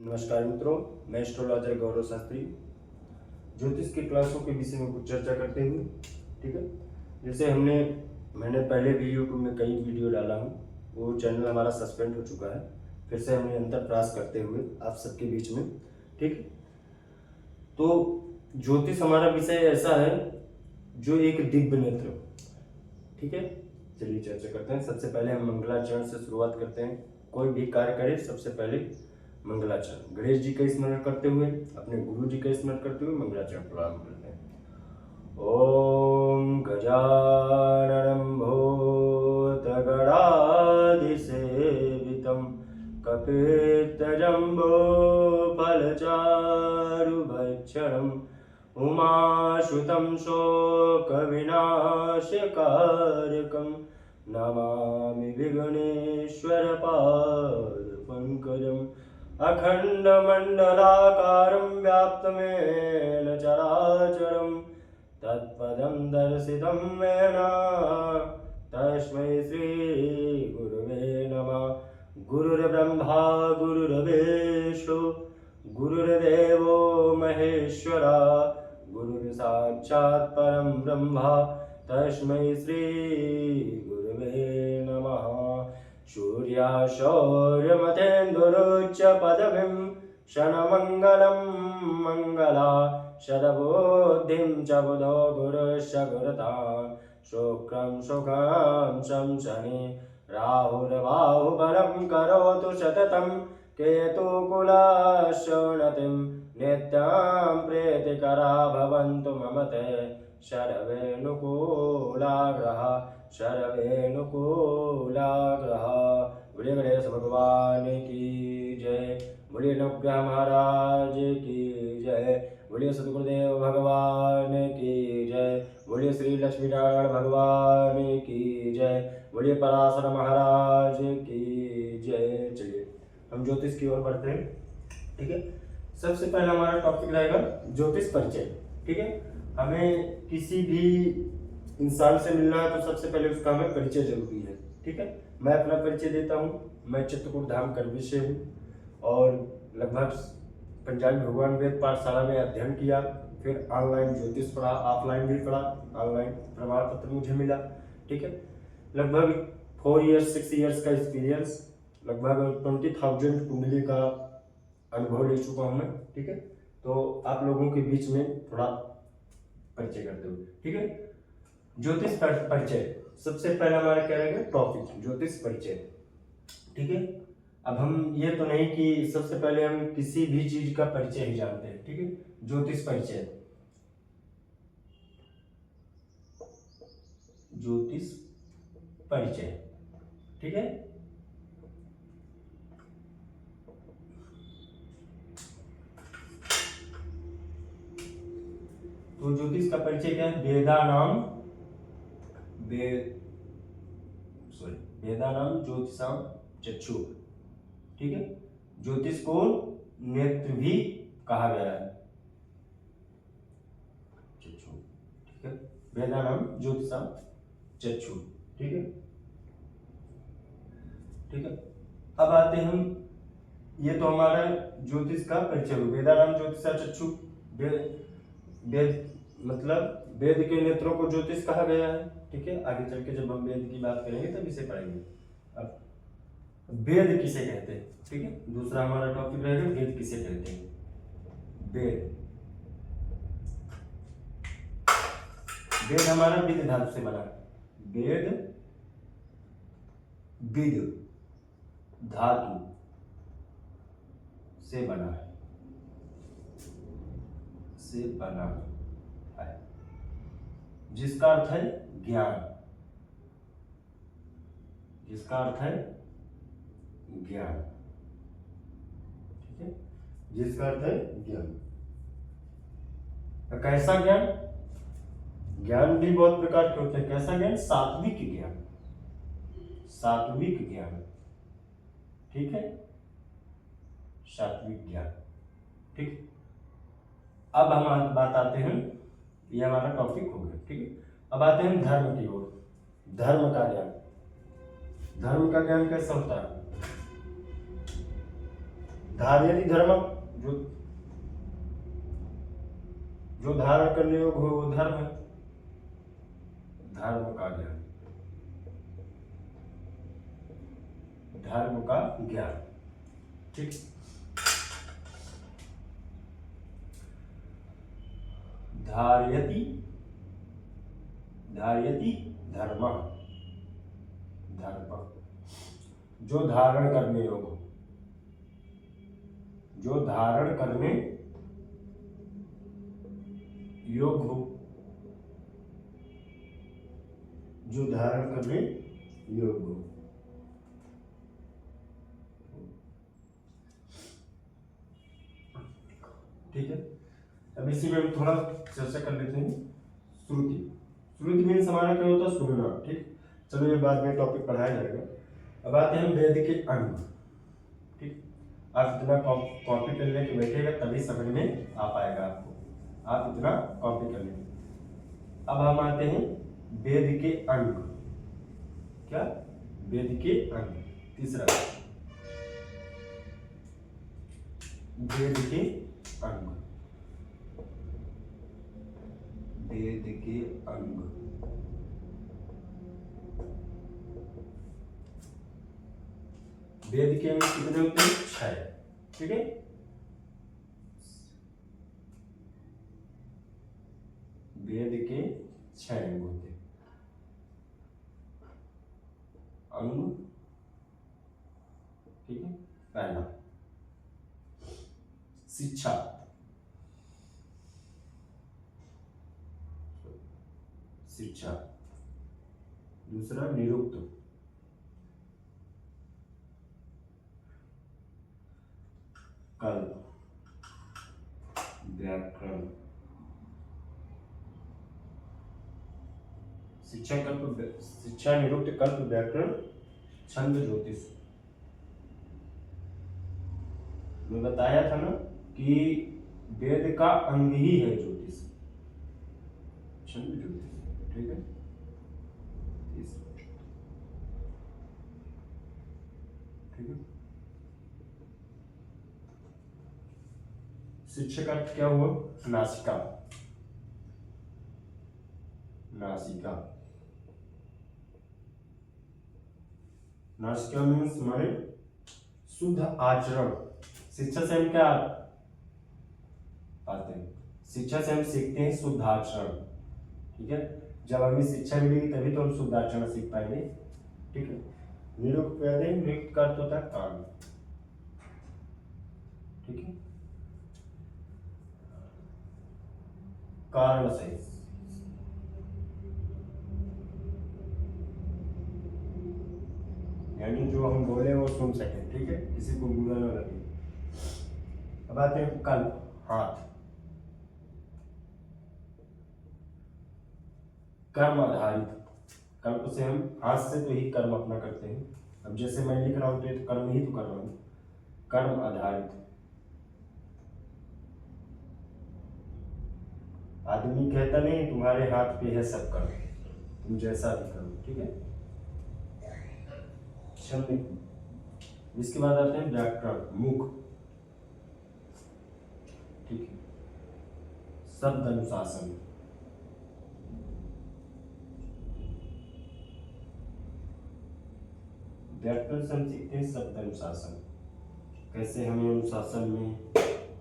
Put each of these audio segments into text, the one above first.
नमस्कार मित्रों, मैं एस्ट्रोलॉजर गौरव शास्त्री ज्योतिष की क्लासों के विषय में कुछ चर्चा करते हुए, ठीक है। जैसे मैंने पहले भी यूट्यूब में कई वीडियो डाला हूँ, वो चैनल हमारा सस्पेंड हो चुका है। फिर से हमने अंतर प्रयास करते हुए आप सबके बीच में, ठीक है। तो ज्योतिष हमारा विषय ऐसा है जो एक दिव्य नेत्र, ठीक है। चलिए चर्चा करते हैं। सबसे पहले हम मंगलाचरण से शुरुआत करते हैं। कोई भी कार्य करे सबसे पहले मंगलाचरण, गणेश जी का स्मरण करते हुए, अपने गुरु जी का स्मरण करते हुए मंगलाचरण प्रारंभ करते हैं। ओम गजाननं भूतगणाधिसेवितं कपित्तजम्बोफलचारुभक्षणम् उमासुतं शोकविनाशकारकं नमामि विघ्नेश्वरपादपङ्कजम् अखण्डमण्डलाकारं व्याप्तमेन चराचरं तत्पदं दर्शितं येन तस्मै श्रीगुरुवे नमः। गुरुर्ब्रह्मा गुरुर्विष्णु गुरुर्देवो महेश्वरा गुरुर्साक्षात् परं ब्रह्म तस्मै श्री गुरुवे नमः। सूर्याशौर्यमतेन्दुरुच्च पदवीं क्षणमङ्गलं मङ्गला शतबुद्धिं च बुधो गुरुश्च गुरुता शुक्रं सुखं शंसनि राहुर्बाहुबलं करोतु सततं केतुकुलशोणतिं नित्यां प्रीतिकरा भवन्तु मम ते शर्वेऽनुकूलाग्रह शर्वेऽनुकूलाग्रह। बोलिए गणेश भगवान की जय, बोलिए नवग्रह महाराज की जय, बोलिए सद्गुरुदेव भगवान की जय, बोलिए श्री लक्ष्मी नारायण भगवान की जय, बोलिए पराशर महाराज की जय। चलिए हम ज्योतिष की ओर बढ़ते हैं, ठीक है। सबसे पहला हमारा टॉपिक रहेगा ज्योतिष परिचय, ठीक है। हमें किसी भी इंसान से मिलना है तो सबसे पहले उसका हमें परिचय जरूरी है, ठीक है। मैं अपना परिचय देता हूँ। मैं चित्रकूट धाम करवी से हूँ और लगभग पंजाबी भगवान वेद पाठशाला में अध्ययन किया, फिर ऑनलाइन ज्योतिष पढ़ा, ऑफलाइन भी पढ़ा, ऑनलाइन प्रमाण पत्र मुझे मिला, ठीक है। लगभग 6 ईयर्स का एक्सपीरियंस, लगभग 20,000 कुंडली का अनुभव ले चुका हूँ मैं, ठीक है। तो आप लोगों के बीच में थोड़ा परिचय करते हुए, ठीक है। ज्योतिष परिचय सबसे पहला हमारा क्या रहेगा टॉपिक, ज्योतिष परिचय, ठीक है। अब हम ये तो नहीं कि सबसे पहले हम किसी भी चीज का परिचय ही जानते हैं, ठीक है। ज्योतिष परिचय, ज्योतिष परिचय, ठीक है। तो ज्योतिष का परिचय क्या है? वेदानाम ज्योतिषाम चक्षु, ठीक है। ज्योतिष को नेत्र भी कहा गया है, चक्षु, ठीक है। वेदानाम ज्योतिषाम चक्षु, ठीक है, ठीक है। अब आते हैं हम, ये तो हमारा ज्योतिष का परिचय हो। वेदानाम ज्योतिषा चक्षु, वेद मतलब वेद के नेत्रों को ज्योतिष कहा गया है, ठीक है। आगे चल के जब हम वेद की बात करेंगे तब इसे पढ़ेंगे। अब वेद किसे कहते हैं, ठीक है। दूसरा हमारा टॉपिक रहेगा वेद किसे कहते हैं। वेद, वेद हमारा विद धातु से बना, वेद विद धातु से बना है, से बना है, जिसका अर्थ है ज्ञान, जिसका अर्थ है ज्ञान, ठीक है। जिसका अर्थ है ज्ञान। कैसा ज्ञान? ज्ञान भी बहुत प्रकार के होते हैं। कैसा ज्ञान? सात्विक ज्ञान, सात्विक ज्ञान, ठीक है, सात्विक ज्ञान, ठीक। अब हम बात आते हैं, ये हमारा टॉपिक हो गया, ठीक है। अब आते हैं धर्म की ओर। धर्म का ज्ञान, धर्म का ज्ञान कैसा होता है? धारयति धर्म, जो जो धारण करने योग्य हो वो धर्म है, धर्म का ज्ञान, धर्म का ज्ञान। ठीक, धारयति, धारयति धर्म, धर्म जो धारण करने योग्य, जो धारण करने योग्य हो, जो धारण करने योग्य हो। ठीक है, अब इसी में थोड़ा चर्चा कर लेते हैं। श्रुति, श्रुति मीन्स हमारा क्या होता है, सुनना। ठीक, चलो ये बाद में टॉपिक पढ़ाया जाएगा। अब आते हैं वेद के अंग। ठीक, आप इतना कॉपी कर लेके बैठेगा तभी समझ में आ पाएगा आपको, आप इतना कॉपी कर लेंगे। अब हम आते हैं वेद के अंग। क्या, वेद के अंग। तीसरा, वेद के अंग, वेद के अंग। वेद के अंग कितने होते हैं, 6। ठीक है, वेद के 6 अंग होते हैं। अंग, ठीक है, पहला शिक्षा, शिक्षा। दूसरा निरुक्त, कल्प, व्याकरण। शिक्षा कल्प, शिक्षा निरुक्त कल्प व्याकरण छंद ज्योतिष। मैं बताया था ना कि वेद का अंग ही है ज्योतिष, छंद ज्योतिष। ठीक है, ठीक है। शिक्षा का अर्थ क्या हुआ, नासिका, नासिका। नासिका मीन्स हमारे शुद्ध आचरण। शिक्षा से हम क्या पाते हैं, शिक्षा से हम सीखते हैं शुद्ध आचरण। ठीक है, जब हमें शिक्षा मिलेगी तभी तो हम शुद्ध आचरण सीख पाएंगे। ठीक है, निरुक्त कहते हैं, निरुक्त का अर्थ होता है कारण। ठीक है, कारण सहित, यानी जो हम बोले वो सुन सके। ठीक है, किसी को बुरा ना लगे। अब आते हैं कल्प, हाथ, कर्म आधारित। कल्प से हम हाथ से तो ही कर्म अपना करते हैं। अब जैसे मैं लिख रहा हूं तो कर्म ही तो कर रहा हूं, कर्म आधारित। आदमी कहता नहीं तुम्हारे हाथ पे है सब कर्म, तुम जैसा भी करो। ठीक है, छंद। इसके बाद आते हैं व्याकरण, मुख। ठीक है, शब्द अनुशासन। व्याकरण से हम सीखते हैं शब्द अनुशासन, कैसे हमें अनुशासन में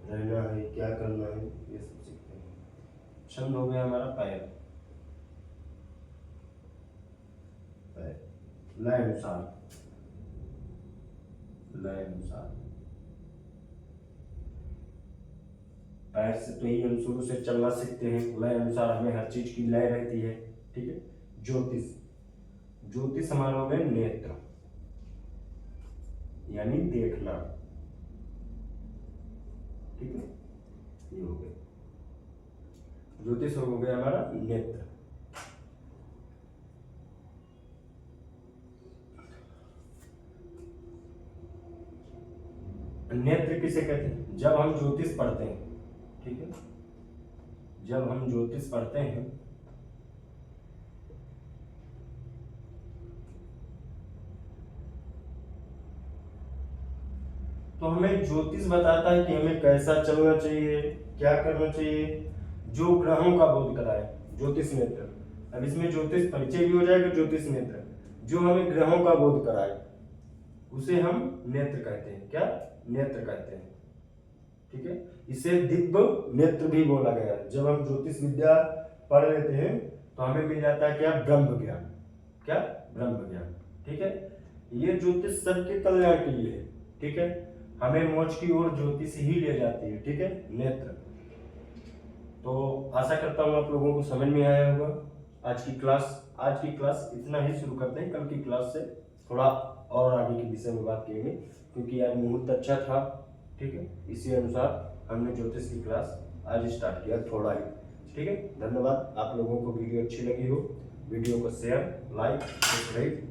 रहना है, क्या करना है, ये सब सीखते हैं। छंद हो गया हमारा पैर, पैर, लय अनुसार, लय अनुसार। पैर से तो ही हम शुरू से चलना सीखते हैं, लय अनुसार हमें हर चीज की लय रहती है। ठीक है, ज्योतिष, ज्योतिष हमारा हो गया नेत्र, यानी देखना। ठीक है, ये हो गया ज्योतिष, हो गया हमारा नेत्र। नेत्र किसे कहते हैं, जब हम ज्योतिष पढ़ते हैं। ठीक है, जब हम ज्योतिष पढ़ते हैं तो हमें ज्योतिष बताता है कि हमें कैसा चलना चाहिए, क्या करना चाहिए, जो ग्रहों का बोध कराए, ज्योतिष नेत्र। अब इसमें ज्योतिष परिचय भी हो जाएगा, ज्योतिष नेत्र जो हमें ग्रहों का बोध कराए उसे हम नेत्र कहते हैं। क्या नेत्र कहते हैं, ठीक है। इसे दिव्य नेत्र भी बोला गया है। जब हम ज्योतिष विद्या पढ़ लेते हैं तो हमें मिल जाता है क्या, ब्रह्म ज्ञान। क्या, ब्रह्म ज्ञान, ठीक है। ये ज्योतिष सबके कल्याण के लिए है, ठीक है। हमें मोक्ष की ओर ज्योतिष ही ले जाती है, ठीक है, नेत्र। तो आशा करता हूँ आप लोगों को समझ में आया होगा। आज की क्लास इतना ही शुरू करते हैं। कल की क्लास से थोड़ा और आगे के विषय में बात करेंगे, क्योंकि आज मुहूर्त अच्छा था, ठीक है। इसी अनुसार हमने ज्योतिष की क्लास आज स्टार्ट किया, थोड़ा ही, ठीक है। धन्यवाद। आप लोगों को वीडियो अच्छी लगी हो, वीडियो को शेयर, लाइक, सब्सक्राइब